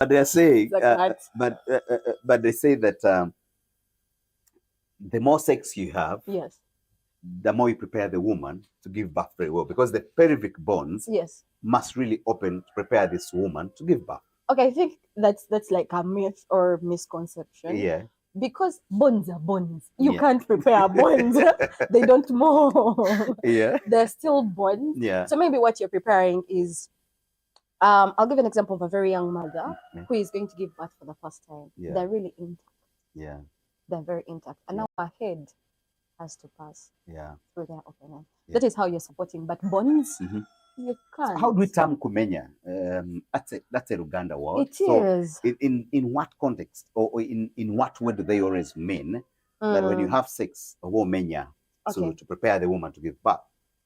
But they are saying, like that. but they say that the more sex you have, Yes. the more you prepare the woman to give birth very well, because the pelvic bones Yes. must really open to prepare this woman to give birth. Okay, I think that's like a myth or misconception. Yeah. Because bones are bones. You Yeah. can't prepare bones. They don't move. Yeah. They're still bones. Yeah. So maybe what you're preparing is, I'll give an example of a very young mother who is going to give birth for the first time. Yeah. They're really intact. Yeah. They're very intact. And now her head has to pass through their opening. Yeah. That is how you're supporting. But bones, you can't. So how do we term Kumenya? That's a Luganda word. It is. In what context, or in what way do they always mean that when you have sex, a Kumenya, to prepare the woman to give birth?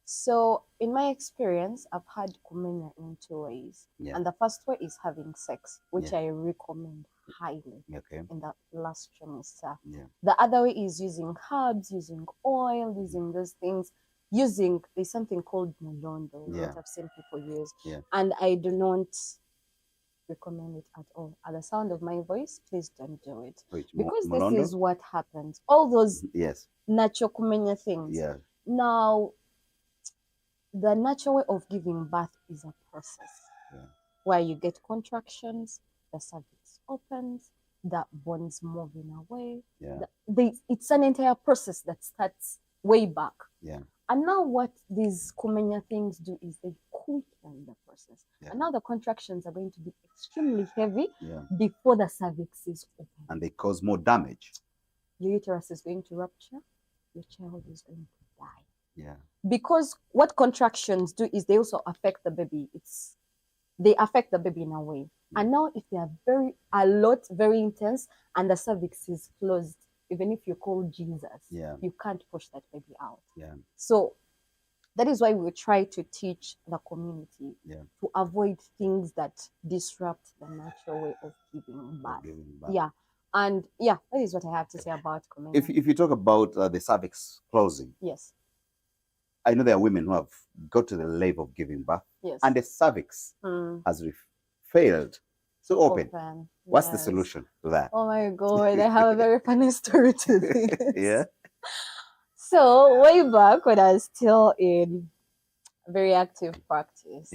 So in my experience, I've had Kumenya in 2 ways. Yeah. And the first way is having sex, which I recommend highly in the last trimester. Yeah. The other way is using herbs, using oil, using those things. There's something called Molondo that I've seen people use. Yeah. And I do not recommend it at all. At the sound of my voice, please don't do it. Because Molondo? this is what happens. All those natural Kumenya things. Yeah. Now, the natural way of giving birth is a process where you get contractions, the cervix opens, the bones moving away. Yeah. It's an entire process that starts way back. Yeah. And now what these Kumenya things do is they quicken the process. Yeah. And now the contractions are going to be extremely heavy before the cervix is open. And they cause more damage. Your uterus is going to rupture. Your child is going to die. Yeah. Because what contractions do is they also affect the baby. They affect the baby in a way. And now if they are very intense, and the cervix is closed, even if you call Jesus, you can't push that baby out. Yeah. So that is why we try to teach the community to avoid things that disrupt the natural way of giving birth. Yeah. And that is what I have to say about community. If you talk about the cervix closing, yes, I know there are women who have got to the level of giving birth, and the cervix has failed to open. What's the solution to that? Oh my God, I have a very funny story to this. Yeah. So way back when I was still in very active practice,